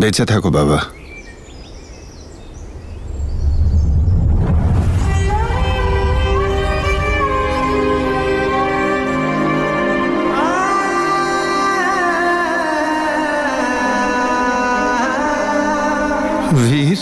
বেঁচে থাকো বাবা। वीर,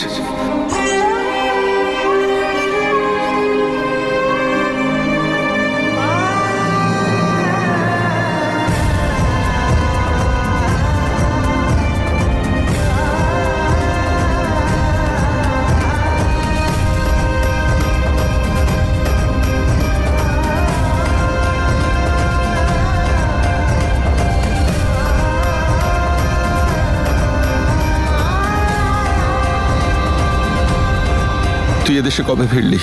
তুই এদেশে কবে ফিরলি?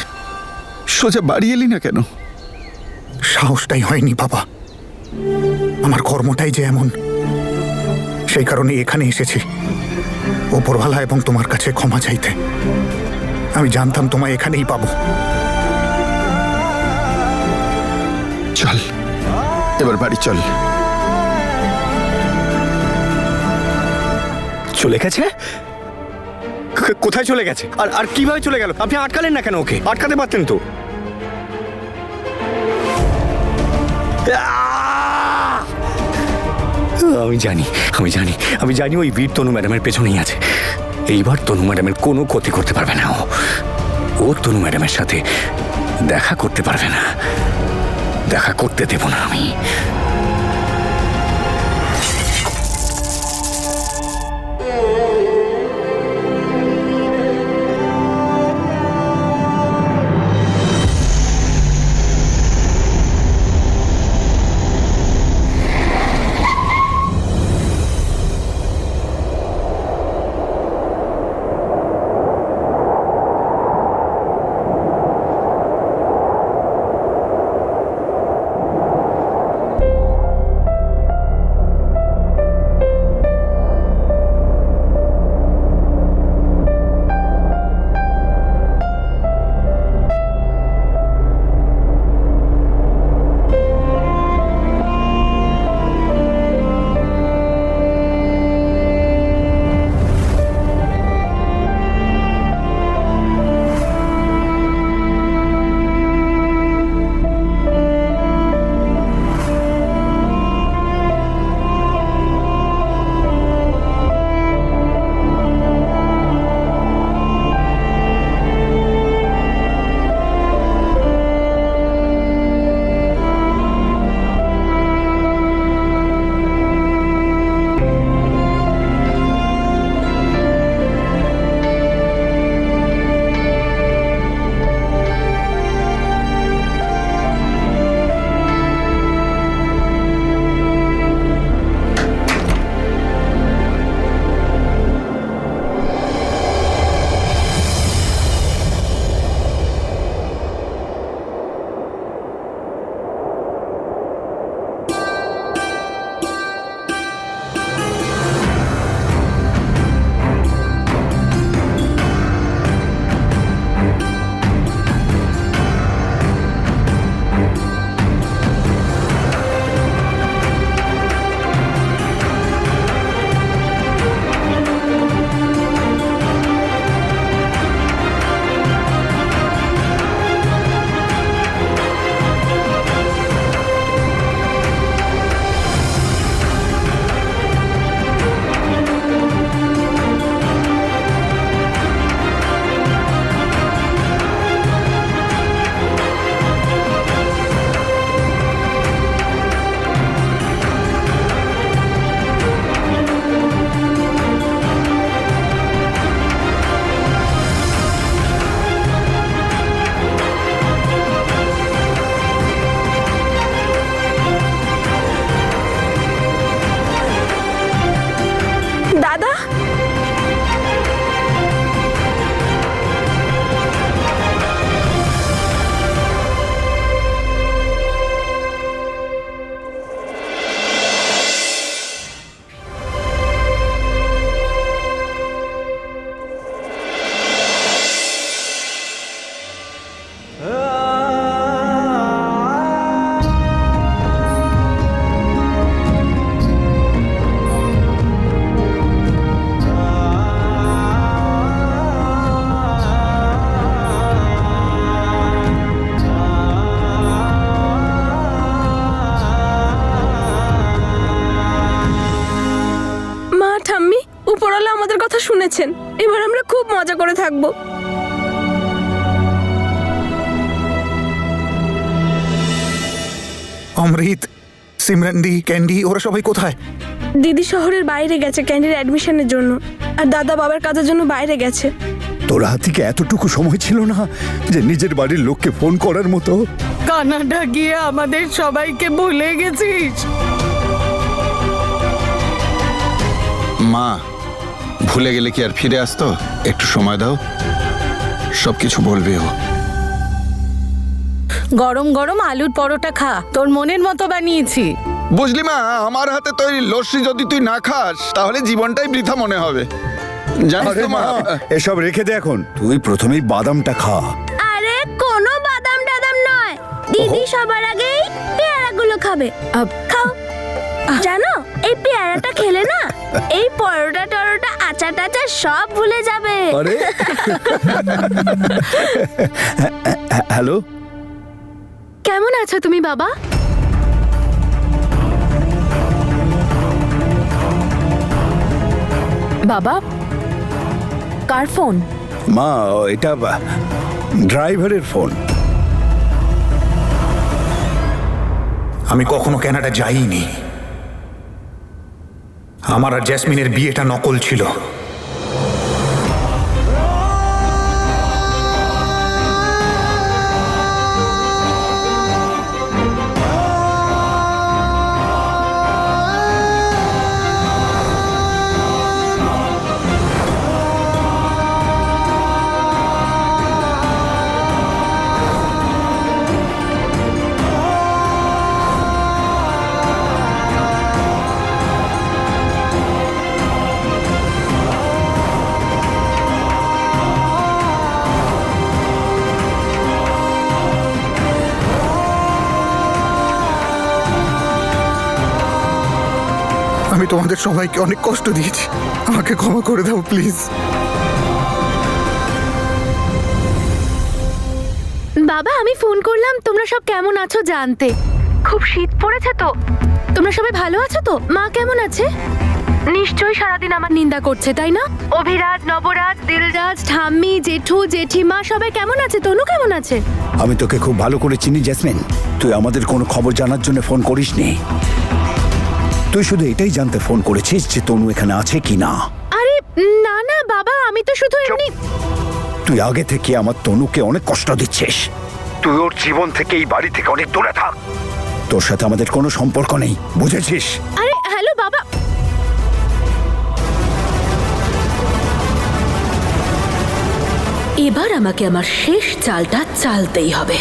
সোজা বাড়ি এলি না কেন? সাহসটাই হয়নি বাবা। আমার কর্মটাই যে এমন, সেই কারণে এখানে এসেছি ওপরওয়ালা এবং তোমার কাছে ক্ষমা চাইতে। আমি জানতাম তোমায় এখানেই পাবো। চল এবার বাড়ি চল। চলে গেছে? কোথায় চলে গেছে? আর আর কিভাবে চলে গেল? আপনি আটকালেন না কেন ওকে? আটকাতে পারতেন তো। আমি জানি আমি জানি আমি জানি ওই বীর তনু ম্যাডামের পেছনেই আছে। এইবার তনু ম্যাডামের কোনো ক্ষতি করতে পারবে না। ও তনু ম্যাডামের সাথে দেখা করতে পারবে না। দেখা করতে দেব না আমি। দিয়েছেন। এবার আমরা খুব মজা করে থাকবো। অমৃত, সিমরানদি, ক্যান্ডি ওরা সবাই কোথায়? দিদি শহরের বাইরে গেছে ক্যান্ডির অ্যাডমিশনের জন্য, আর দাদা বাবার কাজের জন্য বাইরে গেছে। তোর হাত থেকে এতটুকু সময় ছিল না যে নিজের বাড়ির লোককে ফোন করার মতো? কানাডা গিয়ে আমাদের সবাইকে ভুলে গেছিস? মা, ভুলে গেলে কি আর ফিরে আসতো? একটু সময় দাও, সবকিছু বলবে ও। গরম গরম আলুর পরোটা খা, তোর মনের মতো বানিয়েছি। বুঝলি মা, আমার হাতে তৈরি লস্যি যদি তুই না খাস তাহলে জীবনটাই বৃথা মনে হবে, জানিস আরে তো মা, মা। এসব রেখে দে এখন। তুই প্রথমেই বাদামটা খা। আরে কোনো বাদাম টাদাম নয়, দিদি সবার আগেই পেয়ারাগুলো খাবে। খাও। জানো, এই পেয়ারাটা খেলে না এই পরোটা টরোটা আচার টাচার সব ভুলে যাবে। আরে হ্যালো, কেমন আছো তুমি বাবা? বাবা, কার ফোন? মা এটা ড্রাইভারের ফোন। আমি কখনো কানাডা যাইনি। আমার আর জ্যাসমিনের বিয়েটা নকল ছিল। আমি তোমাদের সবাইকে অনেক কষ্ট দিয়েছি, আমাকে ক্ষমা করে দাও প্লিজ। বাবা, আমি ফোন করলাম তোমরা সব কেমন আছো জানতে। খুব শীত পড়েছে তো, তোমরা সবাই ভালো আছো তো? মা কেমন আছে? নিশ্চয়ই সারাদিন আমার নিন্দা করছে, তাই না? অভিরাজ, নবরাজ, দিলরাজ, ঠাম্মি, জেঠু, জেঠিমা সবাই কেমন আছে? তনু কেমন আছে? আমি তোকে খুব ভালো করে চিনি জ্যাসমিন, তুই আমাদের কোনো খবর জানার জন্য ফোন করিসনি। তুই শুধু এটাই জানতে ফোন করেছিস যে তনু এখানে আছে কি না। আরে না না বাবা, আমি তো শুধু এমনি। তুই আগে থেকে আমার তনুকে অনেক কষ্ট দিচ্ছিস। তুই ওর জীবন থেকে, এই বাড়ি থেকে অনেক দূরে থাক। তোর সাথে আমাদের কোনো সম্পর্ক নেই, বুঝেছিস? আরে হ্যালো বাবা। এবার আমাকে আমার শেষ চালটা চালতেই হবে।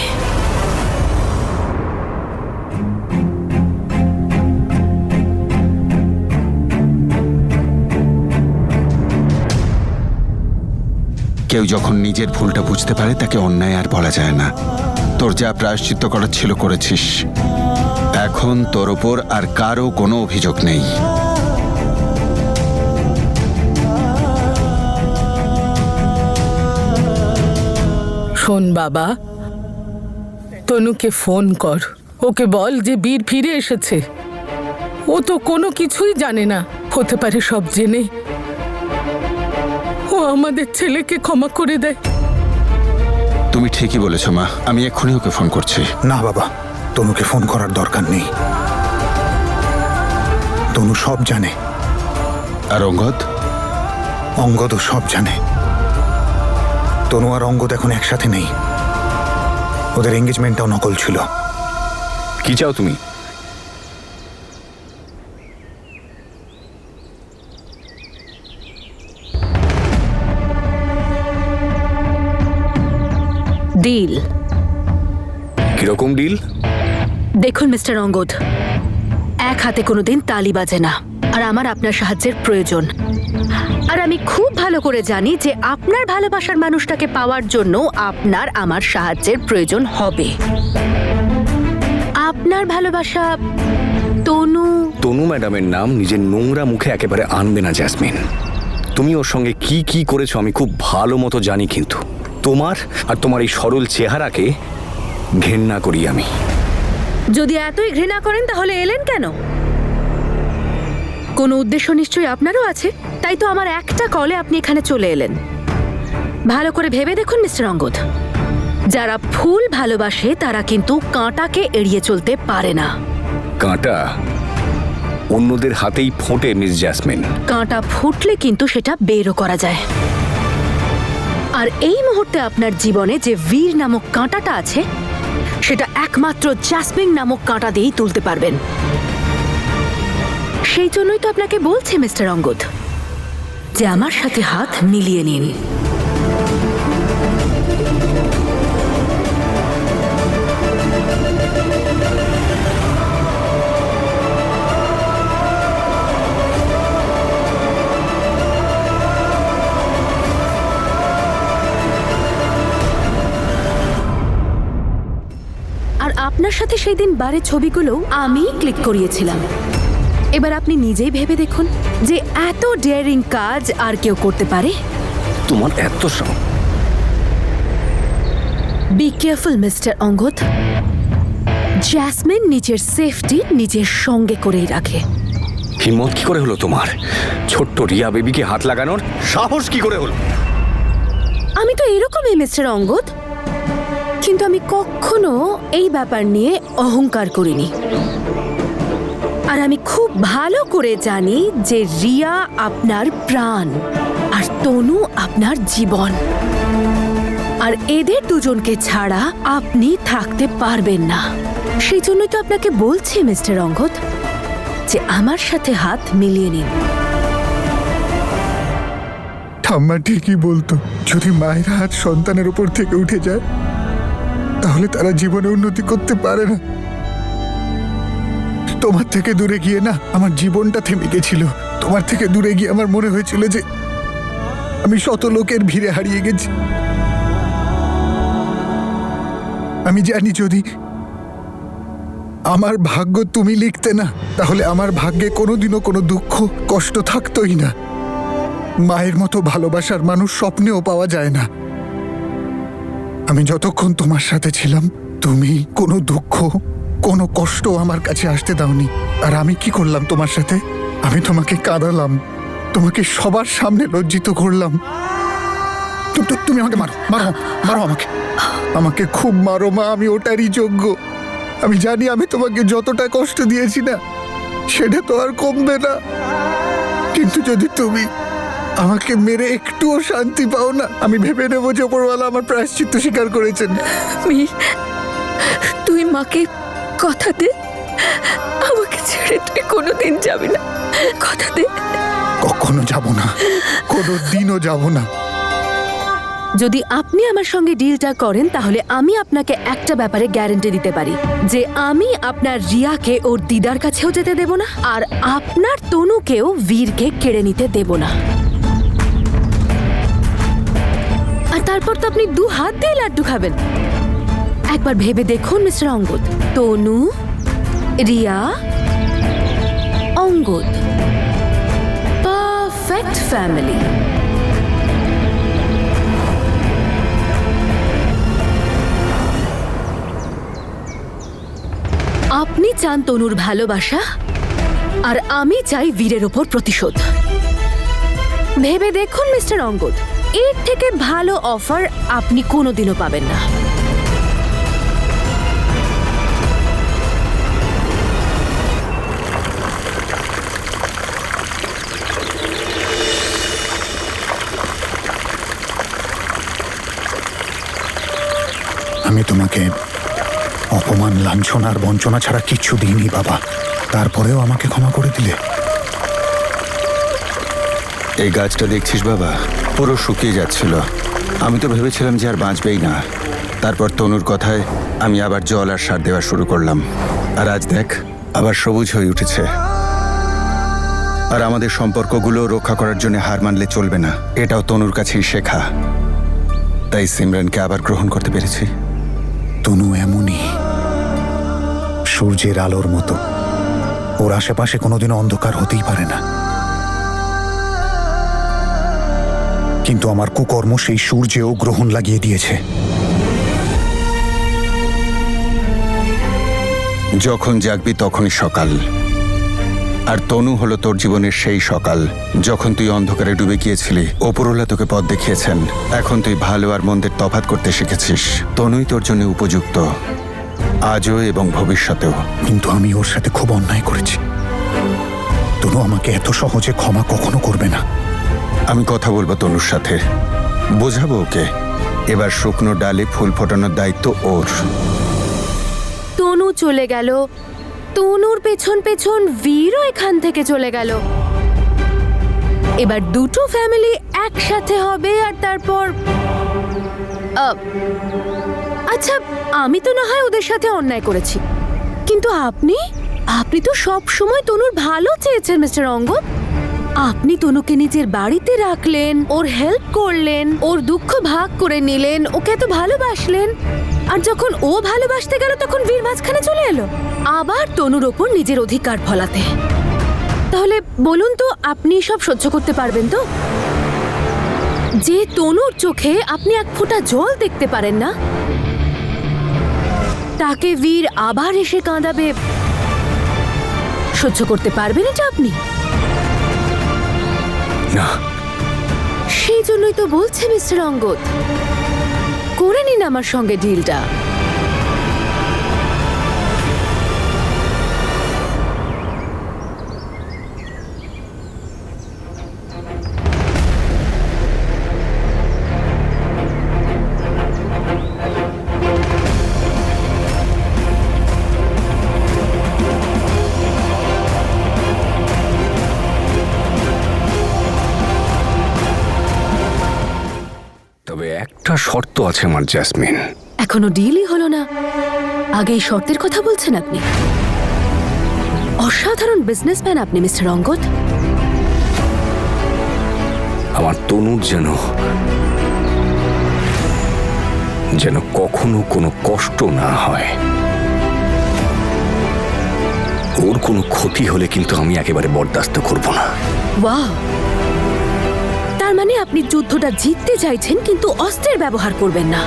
কেউ যখন নিজের ভুলটা বুঝতে পারে তাকে অন্যায় আর বলা যায় না। তোর যা প্রায়শ্চিত্ত করার ছিল করেছিস, এখন তোর ওপর আর কারও কোনো অভিযোগ নেই। শোন বাবা, তনুকে ফোন কর, ওকে বল যে বীর ফিরে এসেছে। ও তো কোনো কিছুই জানে না, হতে পারে সব জেনে ও আমাদের ছেলেকে ক্ষমা করে দেয়। তুমি ঠিকই বলেছ মা, আমি এক্ষুনি ওকে ফোন করছি। না বাবা, তনুকে ফোন করার দরকার নেই। তনু সব জানে। আর অঙ্গদ? অঙ্গদও সব জানে। তনু আর অঙ্গদ এখন একসাথে নেই, ওদের এঙ্গেজমেন্টটাও নকল ছিল। কি চাও তুমি? ডিল। কিরকম ডিল? দেখুন মিস্টার অঙ্গদ, এক হাতে কোনোদিন তালি বাজে না, আর আমার আপনার সাহায্যের প্রয়োজন। আর আমি খুব ভালো করে জানি যে আপনার ভালোবাসার মানুষটাকে পাওয়ার জন্য আপনার আমার সাহায্যের প্রয়োজন হবে। আপনার ভালোবাসা তনু। তনু ম্যাডামের নাম নিজের নোংরা মুখে একেবারে আনবে না জ্যাসমিন। তুমি ওর সঙ্গে কি কি করেছো আমি খুব ভালো মতো জানি, কিন্তু তোমার আর তোমার এই সরল চেহারাকে ঘেন্না করি আমি। যদি এতই ঘৃণা করেন তাহলে এলেন কেন? কোনো উদ্দেশ্য নিশ্চয়ই আপনারও আছে। তাই তো আমার একটা কলে আপনি এখানে চলে এলেন। ভালো করে ভেবে দেখুন মিস্টার অঙ্গদ, যারা ফুল ভালোবাসে তারা কিন্তু কাঁটাকে এড়িয়ে চলতে পারে না। কাঁটা অন্যদের হাতেই ফোটে মিস জ্যাসমিন। কাঁটা ফুটলে কিন্তু সেটা বেরও করা যায়। আর এই মুহূর্তে আপনার জীবনে যে বীর নামক কাঁটাটা আছে সেটা একমাত্র জ্যাসমিন নামক কাঁটা দিয়েই তুলতে পারবেন। সেই জন্যই তো আপনাকে বলছি মিস্টার অঙ্গদ যে আমার সাথে হাত মিলিয়ে নিন। আর আপনার সাথে সেই দিন বারের ছবিগুলো আমি ক্লিক করিয়েছিলাম। এবার আপনি নিজেই ভেবে দেখুন যে এত ডেয়ারিং কাজ আর কেউ করতে পারে? তোমার এত be careful mister Angad. Jasmine নিজের সেফটি নিজের সঙ্গে করেই রাখে। হিম্মত কি করে হলো তোমার? ছোট্ট রিয়া বেবিকে হাত লাগানোর সাহস কি করে হলো? আমি তো এরকমই মিস্টার অঙ্গদ, কিন্তু আমি কখনো এই ব্যাপার নিয়ে অহংকার করিনি। আর আমি খুব ভালো করে জানি যে রিয়া আপনার প্রাণ আর তনু আপনার জীবন। আর এদের দুজনকে ছাড়া আপনি থাকতে পারবেন না। সেই জন্যই তো আপনাকে বলছি মিস্টার অঙ্গদ যে আমার সাথে হাত মিলিয়ে নিন। ঠাম্মা ঠিকই বলতো, যদি মায়ের হাত সন্তানের উপর থেকে উঠে যায় তাহলে তারা জীবনে উন্নতি করতে পারে না। তোমার থেকে দূরে গিয়ে না আমার জীবনটা থেমে গেছিল। তোমার থেকে দূরে গিয়ে আমার মনে হয়েছিল যে আমি শত লোকের ভিড়ে হারিয়ে গেছি। আমি জানি যদি আমার ভাগ্য তুমি লিখতে না তাহলে আমার ভাগ্যে কোনোদিনও কোনো দুঃখ কষ্ট থাকতোই না। মায়ের মতো ভালোবাসার মানুষ স্বপ্নেও পাওয়া যায় না। আমি যতক্ষণ তোমার সাথে ছিলাম তুমি কোনো দুঃখ কোনো কষ্ট আমার কাছে আসতে দাওনি। আর আমি কি করলাম তোমার সাথে? আমি তোমাকে কাঁদালাম, তোমাকে সবার সামনে লজ্জিত করলাম। তুমি আমাকে মারো মারো মারো, আমাকে খুব মারো মা, আমি ওটারই যোগ্য। আমি জানি আমি তোমাকে যতটা কষ্ট দিয়েছি না সেটা তো আর কমবে না, কিন্তু যদি তুমি আমাকে মেরে একটুও শান্তি পাও না আমি ভেবে নেবো যে ওপরওয়ালা আমার প্রায়শ্চিত্ত স্বীকার করেছেন। মীর, তুই মাকে কথা দে আমাকে ছেড়ে তুই কোনোদিন যাবি না। কথা দে। কখনো যাব না, কোনো দিনও যাব না। যদি আপনি আমার সঙ্গে ডিলটা করেন তাহলে আমি আপনাকে একটা ব্যাপারে গ্যারান্টি দিতে পারি যে আমি আপনার রিয়াকে ওর দিদার কাছেও যেতে দেব না, আর আপনার তনুকেও বীরকে কেড়ে নিতে দেব না। আর তারপর তো আপনি 2 হাত দিয়ে লাড্ডু খাবেন। একবার ভেবে দেখুন মিস্টার অঙ্গদ, তনু, রিয়া, অঙ্গদ, পারফেক্ট ফ্যামিলি। আপনি চান তনুর ভালোবাসা আর আমি চাই বীরের ওপর প্রতিশোধ। ভেবে দেখুন মিস্টার অঙ্গদ, এর থেকে ভালো অফার আপনি কোনোদিনও পাবেন না। আমি তোমাকে অপমান লাঞ্ছনা আর বঞ্চনা ছাড়া কিচ্ছু দিইনি বাবা, তারপরেও আমাকে ক্ষমা করে দিলে। এই গাছটা দেখছিস বাবা, পুরো শুকিয়ে যাচ্ছিল। আমি তো ভেবেছিলাম যে আর বাঁচবেই না। তারপর তনুর কথায় আমি আবার জল আর সার দেওয়া শুরু করলাম, আর আজ দেখ আবার সবুজ হয়ে উঠেছে। আর আমাদের সম্পর্কগুলো রক্ষা করার জন্য হার মানলে চলবে না, এটাও তনুর কাছেই শেখা। তাই সিমরানকে আবার গ্রহণ করতে পেরেছি। তনু এমনই, সূর্যের আলোর মতো। ওর আশেপাশে কোনোদিনও অন্ধকার হতেই পারে না, কিন্তু আমার কুকর্ম সেই সূর্যেও গ্রহণ লাগিয়ে দিয়েছে। যখন জাগবি তখনই সকাল। আর তনু হলো তোর জীবনের সেই সকাল যখন তুই অন্ধকারে ডুবে গিয়েছিলি। ওপরওয়ালা তোকে পথ দেখিয়েছেন। এখন তুই ভালো আর মন্দের তফাৎ করতে শিখেছিস। তনুই তোর জন্য উপযুক্ত, আজও এবং ভবিষ্যতেও। কিন্তু আমি ওর সাথে খুব অন্যায় করেছি। তনু আমাকে এত সহজে ক্ষমা কখনো করবে না। আমি কথা বলবো তনুর সাথে, বোঝাবো ওকে। এবার শুকনো ডালে ফুল ফোটানোর দায়িত্ব ওর। তনু চলে গেল, তনুর পেছন পেছন বীরও এখান থেকে চলে গেল। এবার দুটো ফ্যামিলি একসাথে হবে আর তারপর আচ্ছা, আমি তো না হয় ওদের সাথে অন্যায় করেছি, কিন্তু আপনি তো সব সময় তনুর ভালো চেয়েছেন মিস্টার অঙ্গদ। আপনি তনুকে নিজের বাড়িতে রাখলেন, ওর হেল্প করলেন, ওর দুঃখ ভাগ করে নিলেন, ওকে এত ভালোবাসলেন। আর যখন ও ভালোবাসতে গেল তখন বীর মাঝখানে চলে এলো আবার তনুর ওপর নিজের অধিকার ফলাতে। তাহলে বলুন তো, আপনি সব সহ্য করতে পারবেন তো? যে তনুর চোখে আপনি এক ফোঁটা জল দেখতে পারেন না, তাকে বীর আবার এসে কাঁদাবে, সহ্য করতে পারবেন এটা আপনি? না, সেই জন্যই তো বলছে মিস্টার অঙ্গদ, করে নিন আমার সঙ্গে ডিলটা। তবে একটা শর্ত আছে আমার জ্যাসমিন। এখনো ডিলই হলো না, আগে এই শর্তের কথা বলছেন আপনি? অসাধারণ বিজনেসম্যান আপনি মিস্টার অঙ্গদ। আমার তনুর যেন কখনো কোনো কষ্ট না হয়। ওর কোনো ক্ষতি হলে কিন্তু আমি একেবারে বরদাস্ত করব না। ওয়াও, তার মানে আপনি যুদ্ধটা জিততে চাইছেন কিন্তু অস্ত্রের ব্যবহার করবেন না।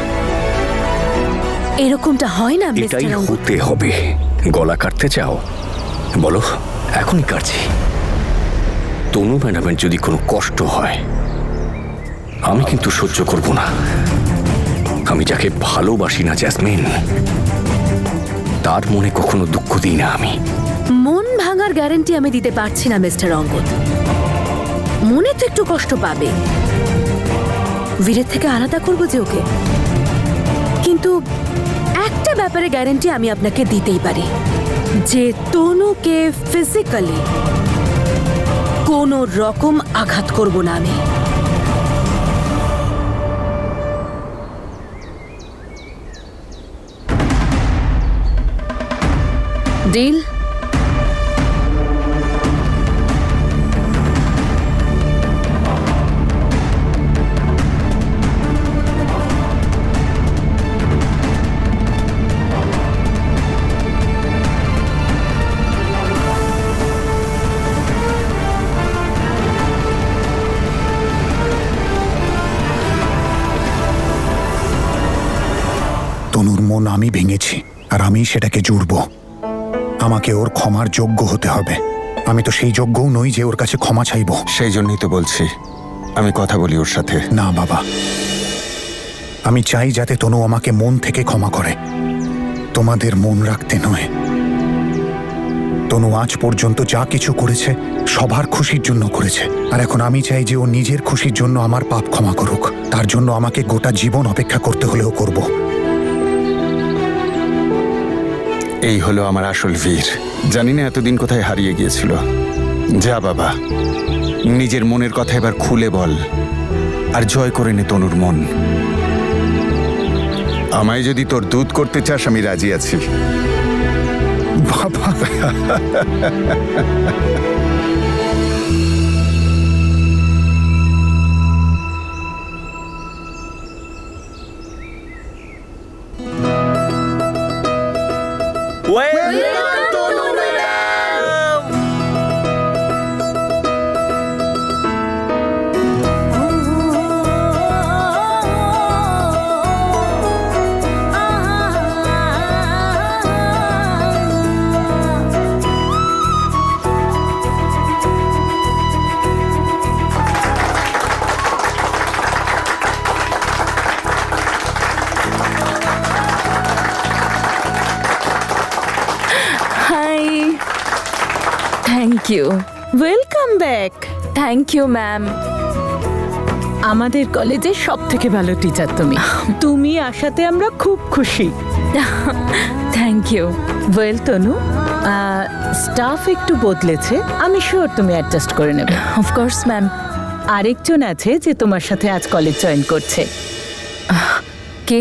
এরকমটা হয় না এটাই মিস্টার অঙ্গদ। হতে হবে। গলা কাটতে চাও? বলো, এখনই কাটছি। তনু ম্যাডামের যদি কোনো কষ্ট হয় আমি কিন্তু সহ্য করব না। আমি যাকে ভালোবাসি না জ্যাসমিন, তার মনে কখনো দুঃখ দিই না আমি। মন ভাঙার গ্যারান্টি আমি দিতে পারছি না মিস্টার অঙ্গদ। মনে তো একটু কষ্ট পাবে, বীরের থেকে আলাদা করবো যে ওকে। কিন্তু একটা ব্যাপারে গ্যারান্টি আমি আপনাকে দিতেই পারি, যে তনুকে ফিজিক্যালি কোনো রকম আঘাত করব না আমি। ডিল? তনুর মন আমি ভেঙেছি আর আমি সেটাকে জুড়ব। আমাকে ওর ক্ষমার যোগ্য হতে হবে। আমি তো সেই যোগ্যও নই যে ওর কাছে ক্ষমা চাইব। সেই জন্যই তো বলছি, আমি কথা বলি ওর সাথে। না বাবা, আমি চাই যাতে তনু আমাকে মন থেকে ক্ষমা করে, তোমাদের মন রাখতে নয়। তনু আজ পর্যন্ত যা কিছু করেছে সবার খুশির জন্য করেছে, আর এখন আমি চাই যে ও নিজের খুশির জন্য আমার পাপ ক্ষমা করুক। তার জন্য আমাকে গোটা জীবন অপেক্ষা করতে হলেও করব। এই হলো আমার আসল বীর। জানি না এতদিন কোথায় হারিয়ে গিয়েছিল। যা বাবা, নিজের মনের কথা এবার খুলে বল আর জয় করে নে তনুর মন। আমায় যদি তোর দুধ করতে চাস আমি রাজি আছি। বাবা, you welcome back. Thank you ma'am. আমাদের কলেজের সব থেকে ভালো টিচার তুমি। তুমি আসাতে আমরা খুব খুশি। Thank you. Well Tanu, staff একটু বদলেছে, আমি শিওর তুমি অ্যাডজাস্ট করে নেবে। Of course ma'am. আরেকজন আছে যে তোমার সাথে আজ কলেজ জয়েন করছে, কে?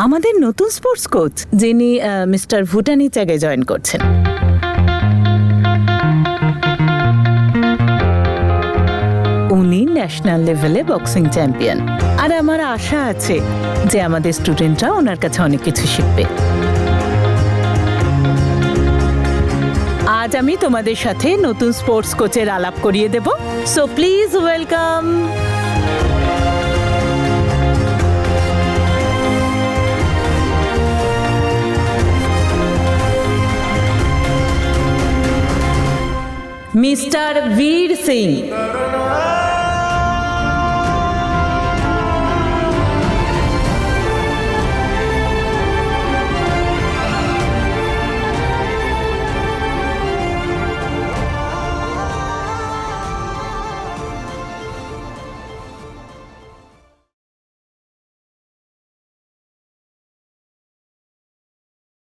আমাদের নতুন স্পোর্টস কোচ, যিনি মিস্টার ভুটানি জায়গায় জয়েন করছেন। উনি ন্যাশনাল লেভেলে বক্সিং চ্যাম্পিয়ন, আর আমার আশা আছে যে আমাদের স্টুডেন্টরা ওনার কাছে অনেক কিছু শিখবে। আজ আমি তোমাদের সাথে নতুন স্পোর্টস কোচের আলাপ করিয়ে দেব, সো প্লিজ ওয়েলকাম। মিস্টার বীর সিং।